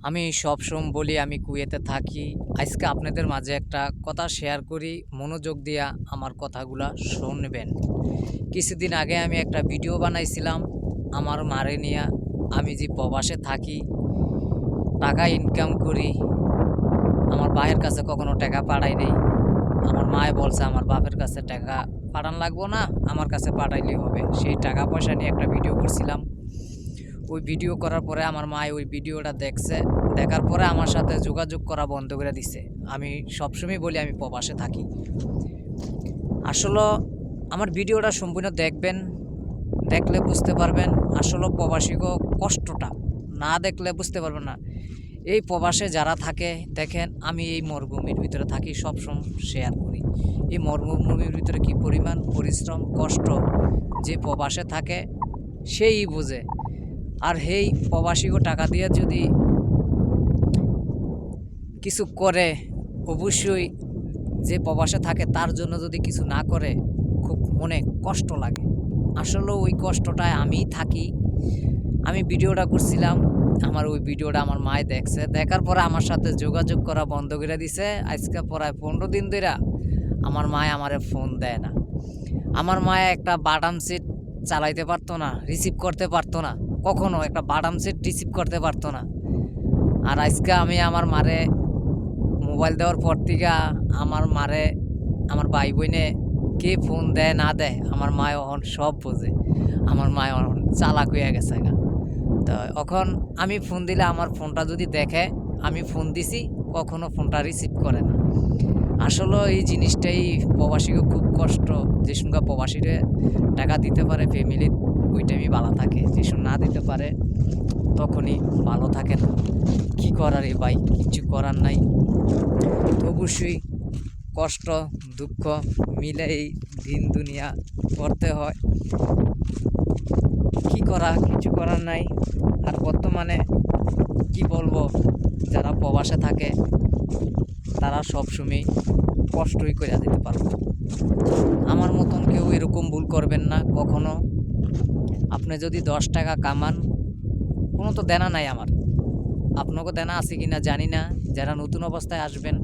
আমি সবসময় বলি আমি কুয়েতে থাকি। আজকে আপনাদের মাঝে একটা কথা শেয়ার করি। মনোযোগ দিয়া আমার কথাগুলা শুনবেন। কিছুদিন আগে আমি একটা ভিডিও বানাইছিলাম আমার মারে নিয়া। আমি যে প্রবাসে থাকি, টাকা ইনকাম করি, আমার ভাইয়ের কাছে কখনো টাকা পাঠাই নাই। আমার মায়ে বলছে আমার বাপের কাছে টাকা পাঠান লাগবো না, আমার কাছে পাঠাইলেই হবে। সেই টাকা পয়সা নিয়ে একটা ভিডিও করছিলাম। ওই ভিডিও করার পরে আমার মায়ে ওই ভিডিওটা দেখছে। দেখার পরে আমার সাথে যোগাযোগ করা বন্ধ করে দিছে। আমি সবসময় বলি আমি প্রবাসে থাকি। আসলে আমার ভিডিওটা সম্পূর্ণ দেখবেন, দেখলে বুঝতে পারবেন আসলে প্রবাসীগো কষ্টটা। না দেখলে বুঝতে পারবেন না। এই প্রবাসে যারা থাকে দেখেন, আমি এই মরুভূমির ভিতরে থাকি, সবসময় শেয়ার করি। এই মরুভূমির ভিতরে কি পরিমাণ পরিশ্রম কষ্ট যে প্রবাসে থাকে সেই বুঝে। আর সেই প্রবাসীগো টাকা দিয়ে যদি কিছু করে, অবশ্যই যে প্রবাসে থাকে তার জন্য যদি কিছু না করে খুব মনে কষ্ট লাগে। আসলে ওই কষ্টটায় আমিই থাকি। আমি ভিডিওটা করছিলাম, আমার ওই ভিডিওটা আমার মায়ে দেখছে। দেখার পরে আমার সাথে যোগাযোগ করা বন্ধ করে দিছে। আজকে প্রায় 15 দিন ধরে আমার মায়ে আমারে ফোন দেয় না। আমার মায়ে একটা বাটাম সেট চালাইতে পারতো না, রিসিভ করতে পারতো না। কখনো একটা বাটাম সেট রিসিভ করতে পারতো না। আর আজকে আমি আমার মারে মোবাইল দেওয়ার পর থেকে আমার মারে আমার ভাই বোনে কে ফোন দেয় না দেয় আমার মা এখন সব বোঝে। আমার মা এখন চালাক হয়ে গেছে গা। তো এখন আমি ফোন দিলে আমার ফোনটা যদি দেখে আমি ফোন দিছি, কখনো ফোনটা রিসিভ করে না। আসলে এই জিনিসটাই প্রবাসীকে খুব কষ্ট। যে সঙ্গে প্রবাসীরে টাকা দিতে পারে ফ্যামিলি, ওই টাইমই ভালো থাকে। যে সঙ্গে না দিতে পারে তখনই ভালো থাকে না। কী করার এ ভাই, কিছু করার নাই। তো অবশ্যই কষ্ট দুঃখ মিলে এই দিন দুনিয়া করতে হয়। কি করা, কিছু করার নাই। আর বর্তমানে কি বলবো, যারা প্রবাসে থাকে তারা সবসময় কষ্টই করে দিতে পারবে। আমার মতন কেউ এরকম ভুল করবেন না কখনো। আপনি যদি 10 টাকা কামান, কোনো তো দেনা নাই আমার। আপনাকে দেনা আছে কি না জানি না। যারা নতুন অবস্থায় আসবেন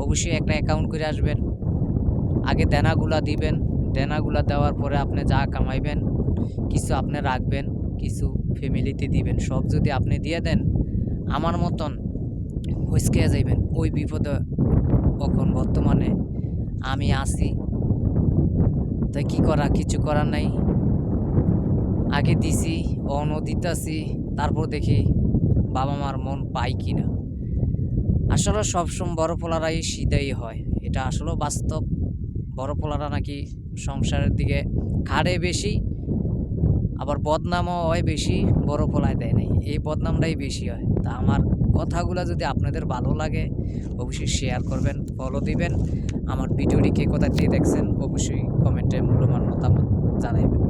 অবশ্যই একটা অ্যাকাউন্ট করে আসবেন। আগে দেনাগুলা দিবেন। দেনাগুলা দেওয়ার পরে আপনি যা কামাইবেন কিছু আপনি রাখবেন, কিছু ফ্যামিলিতে দিবেন। সব যদি আপনি দিয়ে দেন আমার মতন হইচকে যাইবেন। ওই বিপদে এখন বর্তমানে আমি আছি। তাই কি করা, কিছু করার নাই। আগে দিছি, অনও দিতাছি, তারপর দেখি বাবা মার মন পাই কি না। আসলে সবসময় বড় পোলারাই সিধাই হয়, এটা আসলে বাস্তব। বড় পোলারা নাকি সংসারের দিকে খাড়ে বেশি, আবার বদনামও হয় বেশি, বড় পোলায় দেয় নাই। এই বদনামটাই বেশি হয়। তা আমার কথাগুলো যদি আপনাদের ভালো লাগে অবশ্যই শেয়ার করবেন, ফলো দিবেন। আমার ভিডিওটি কে কোথা থেকে দেখছেন অবশ্যই কমেন্টে মূল্যবান মতামত জানাইবেন।